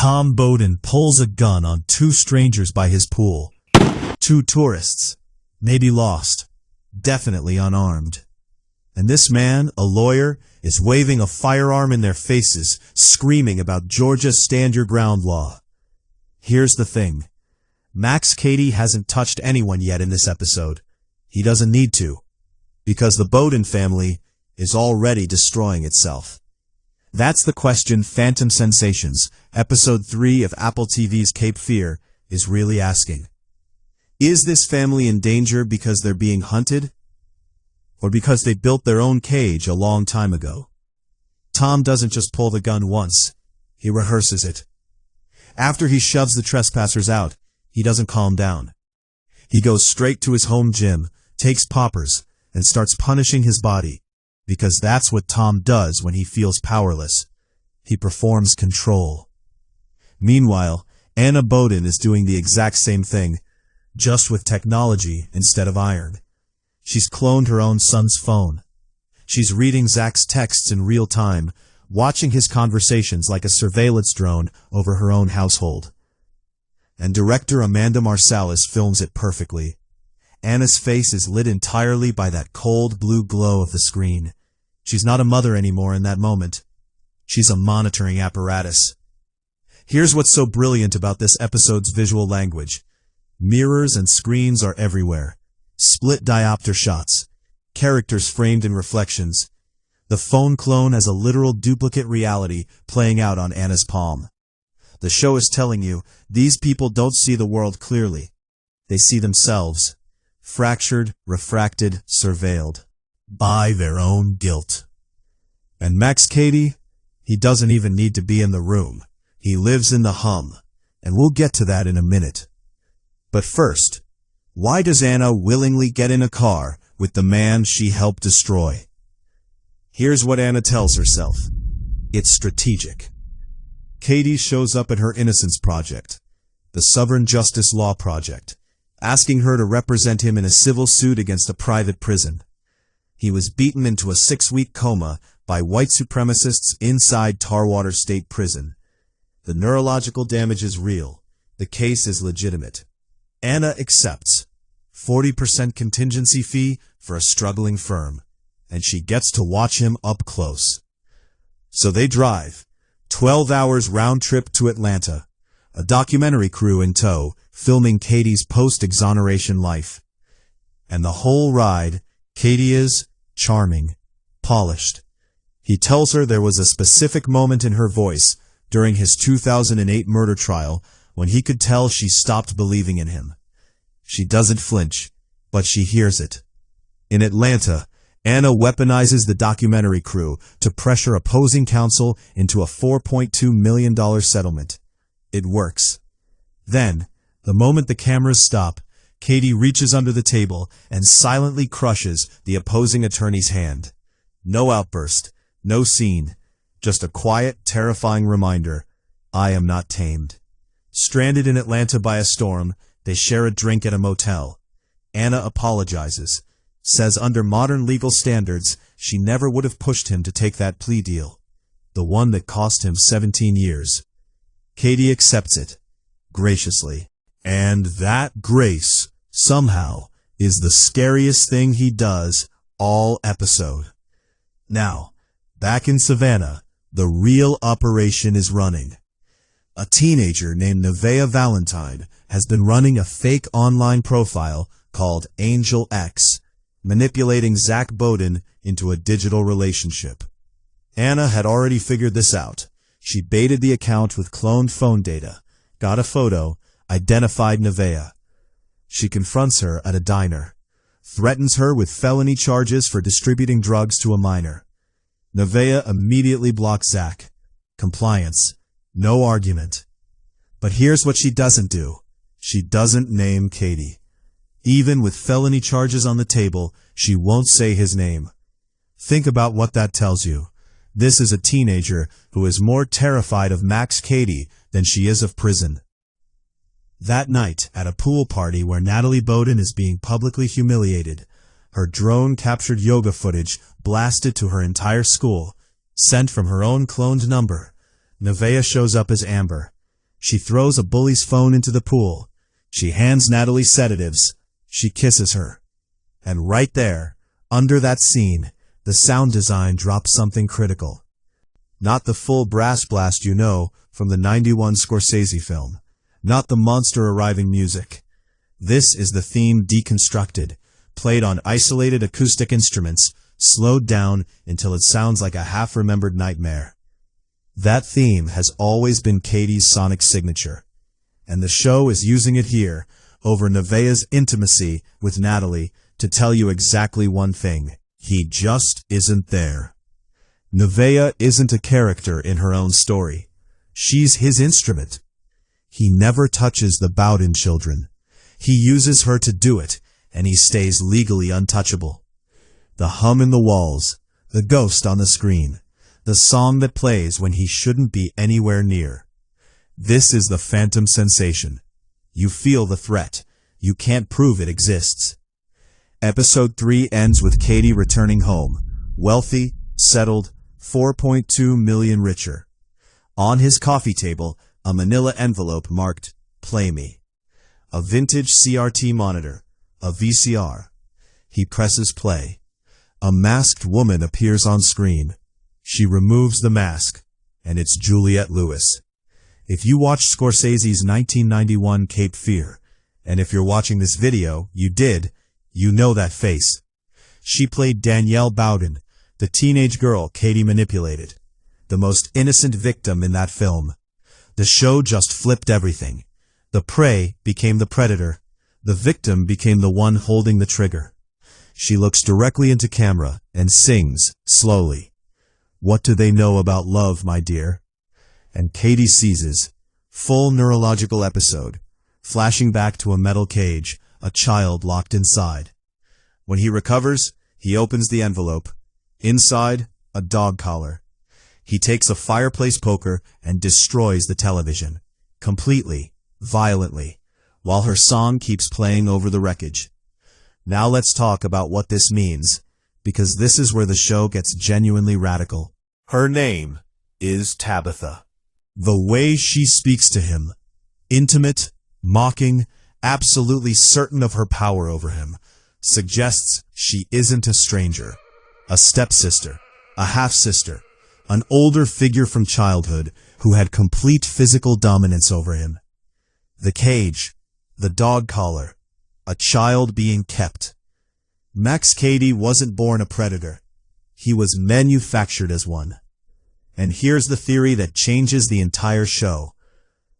Tom Bowden pulls a gun on two strangers by his pool. Two tourists, maybe lost, definitely unarmed. And this man, a lawyer, is waving a firearm in their faces, screaming about Georgia's Stand Your Ground law. Here's the thing. Cady hasn't touched anyone yet in this episode. He doesn't need to, because the Bowden family is already destroying itself. That's the question Phantom Sensations, Episode 3 of Apple TV's Cape Fear, is really asking. Is this family in danger because they're being hunted? Or because they built their own cage a long time ago? Tom doesn't just pull the gun once, he rehearses it. After he shoves the trespassers out, he doesn't calm down. He goes straight to his home gym, takes poppers, and starts punishing his body, because that's what Tom does when he feels powerless. He performs control. Meanwhile, Anna Bowden is doing the exact same thing, just with technology instead of iron. She's cloned her own son's phone. She's reading Zach's texts in real time, watching his conversations like a surveillance drone over her own household. And director Amanda Marsalis films it perfectly. Anna's face is lit entirely by that cold blue glow of the screen. She's not a mother anymore in that moment. She's a monitoring apparatus. Here's what's so brilliant about this episode's visual language. Mirrors and screens are everywhere. Split diopter shots. Characters framed in reflections. The phone clone has a literal duplicate reality playing out on Anna's palm. The show is telling you, these people don't see the world clearly. They see themselves. Fractured, refracted, surveilled. By their own guilt. And Cady, he doesn't even need to be in the room. He lives in the hum. And we'll get to that in a minute. But first, why does Anna willingly get in a car with the man she helped destroy? Here's what Anna tells herself. It's strategic. Cady shows up at her Innocence Project, the Sovereign Justice Law Project, asking her to represent him in a civil suit against a private prison. He was beaten into a 6-week coma by white supremacists inside Tarwater State Prison. The neurological damage is real. The case is legitimate. Anna accepts. 40% contingency fee for a struggling firm. And she gets to watch him up close. So they drive. 12 hours round trip to Atlanta. A documentary crew in tow, filming Cady's post-exoneration life. And the whole ride, Cady is charming, polished. He tells her there was a specific moment in her voice during his 2008 murder trial when he could tell she stopped believing in him. She doesn't flinch, but she hears it. In Atlanta, Anna weaponizes the documentary crew to pressure opposing counsel into a $4.2 million settlement. It works. Then, the moment the cameras stop, Cady reaches under the table and silently crushes the opposing attorney's hand. No outburst, no scene, just a quiet, terrifying reminder, I am not tamed. Stranded in Atlanta by a storm, they share a drink at a motel. Anna apologizes, says under modern legal standards, she never would have pushed him to take that plea deal, the one that cost him 17 years. Cady accepts it, graciously. And that grace, somehow, is the scariest thing he does all episode. Now, back in Savannah, the real operation is running. A teenager named Nevaeh Valentine has been running a fake online profile called Angel X, manipulating Zach Bowden into a digital relationship. Anna had already figured this out. She baited the account with cloned phone data, got a photo, identified Nevaeh. She confronts her at a diner, threatens her with felony charges for distributing drugs to a minor. Nevaeh immediately blocks Zach. Compliance. No argument. But here's what she doesn't do. She doesn't name Cady. Even with felony charges on the table, she won't say his name. Think about what that tells you. This is a teenager who is more terrified of Cady than she is of prison. That night, at a pool party where Natalie Bowden is being publicly humiliated, her drone-captured yoga footage blasted to her entire school, sent from her own cloned number, Nevaeh shows up as Amber, She throws a bully's phone into the pool. She hands Natalie sedatives. She kisses her. And right there, under that scene, the sound design drops something critical. Not the full brass blast you know from the '91 Scorsese film. Not the monster-arriving music. This is the theme deconstructed, played on isolated acoustic instruments, slowed down until it sounds like a half-remembered nightmare. That theme has always been Cady's sonic signature, and the show is using it here, over Nevaeh's intimacy with Natalie, to tell you exactly one thing. He just isn't there. Nevaeh isn't a character in her own story. She's his instrument. He never touches the Bowden children. He uses her to do it, and he stays legally untouchable. The hum in the walls, the ghost on the screen, the song that plays when he shouldn't be anywhere near. This is the phantom sensation. You feel the threat. You can't prove it exists. Episode 3 ends with Cady returning home, wealthy, settled, 4.2 million richer. On his coffee table, a manila envelope marked, "Play Me." A vintage CRT monitor, a VCR. He presses play. A masked woman appears on screen. She removes the mask, and it's Juliette Lewis. If you watched Scorsese's 1991 Cape Fear, and if you're watching this video, you did, you know that face. She played Danielle Bowden, the teenage girl Cady manipulated, the most innocent victim in that film. The show just flipped everything. The prey became the predator. The victim became the one holding the trigger. She looks directly into camera and sings, slowly, "What do they know about love, my dear?" And Cady seizes. Full neurological episode, flashing back to a metal cage, a child locked inside. When he recovers, he opens the envelope. Inside, a dog collar. He takes a fireplace poker and destroys the television. Completely, violently, while her song keeps playing over the wreckage. Now let's talk about what this means, because this is where the show gets genuinely radical. Her name is Tabitha. The way she speaks to him, intimate, mocking, absolutely certain of her power over him, suggests she isn't a stranger, a stepsister, a half-sister, an older figure from childhood who had complete physical dominance over him. The cage, the dog collar, a child being kept. Max Cady wasn't born a predator. He was manufactured as one. And here's the theory that changes the entire show.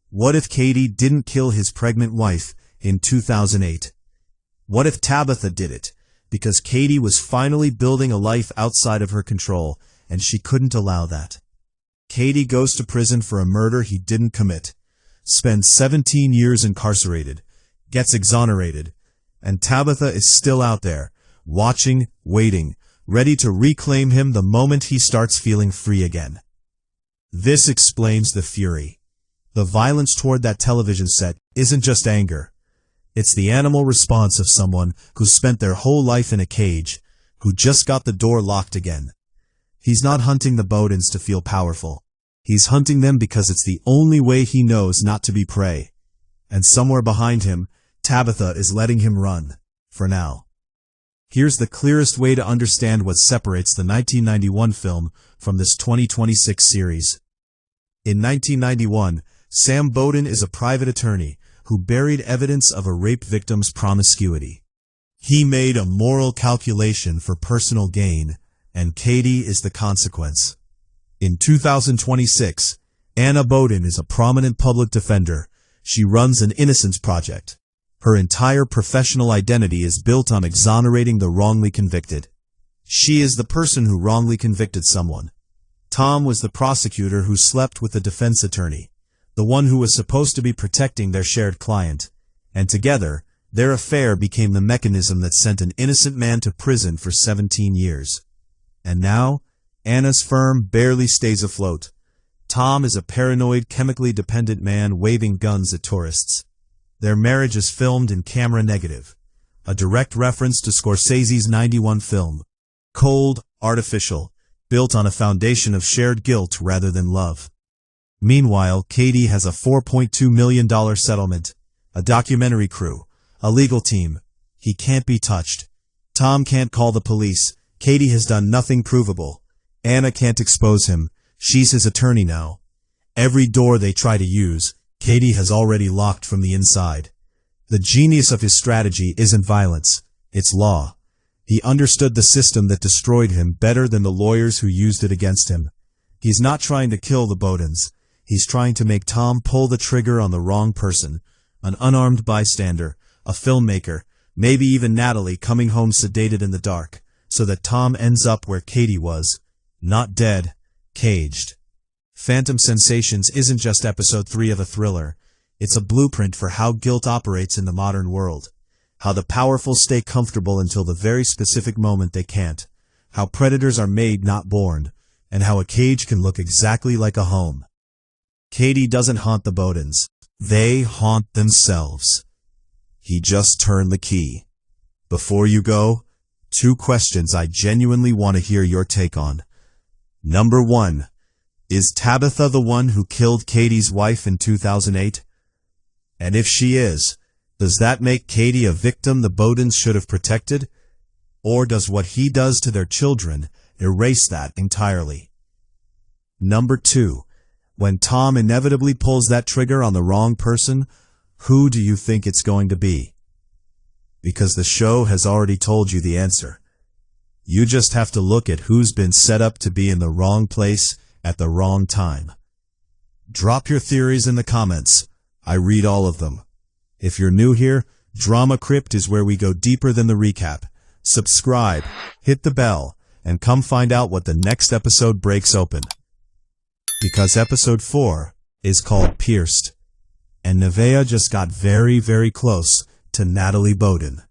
What if Cady didn't kill his pregnant wife in 2008? What if Tabitha did it, because Cady was finally building a life outside of her control, and she couldn't allow that? Cady goes to prison for a murder he didn't commit, spends 17 years incarcerated, gets exonerated, and Tabitha is still out there, watching, waiting, ready to reclaim him the moment he starts feeling free again. This explains the fury. The violence toward that television set isn't just anger. It's the animal response of someone who spent their whole life in a cage, who just got the door locked again. He's not hunting the Bowdens to feel powerful. He's hunting them because it's the only way he knows not to be prey. And somewhere behind him, Tabitha is letting him run, for now. Here's the clearest way to understand what separates the 1991 film from this 2026 series. In 1991, Sam Bowden is a private attorney who buried evidence of a rape victim's promiscuity. He made a moral calculation for personal gain, and Cady is the consequence. In 2026, Anna Bowden is a prominent public defender. She runs an innocence project. Her entire professional identity is built on exonerating the wrongly convicted. She is the person who wrongly convicted someone. Tom was the prosecutor who slept with the defense attorney, the one who was supposed to be protecting their shared client. And together, their affair became the mechanism that sent an innocent man to prison for 17 years. And now, Anna's firm barely stays afloat. Tom is a paranoid, chemically dependent man waving guns at tourists. Their marriage is filmed in camera negative, a direct reference to Scorsese's '91 film. Cold, artificial, built on a foundation of shared guilt rather than love. Meanwhile, Cady has a $4.2 million settlement, a documentary crew, a legal team. He can't be touched. Tom can't call the police. Cady has done nothing provable. Anna can't expose him. She's his attorney now. Every door they try to use, Cady has already locked from the inside. The genius of his strategy isn't violence, it's law. He understood the system that destroyed him better than the lawyers who used it against him. He's not trying to kill the Bowdens. He's trying to make Tom pull the trigger on the wrong person, an unarmed bystander, a filmmaker, maybe even Natalie coming home sedated in the dark, so that Tom ends up where Cady was, not dead, caged. Phantom Sensations isn't just episode 3 of a thriller. It's a blueprint for how guilt operates in the modern world. How the powerful stay comfortable until the very specific moment they can't. How predators are made, not born. And how a cage can look exactly like a home. Cady doesn't haunt the Bowdens. They haunt themselves. He just turned the key. Before you go, 2 questions I genuinely want to hear your take on. Number 1. Is Tabitha the one who killed Cady's wife in 2008? And if she is, does that make Cady a victim the Bowdens should have protected? Or does what he does to their children erase that entirely? Number 2. When Tom inevitably pulls that trigger on the wrong person, who do you think it's going to be? Because the show has already told you the answer. You just have to look at who's been set up to be in the wrong place at the wrong time. Drop your theories in the comments. I read all of them. If you're new here, Drama Crypt is where we go deeper than the recap. Subscribe, hit the bell, and come find out what the next episode breaks open. Because episode 4 is called Pierced, and Nevaeh just got very, very close to Natalie Bowden.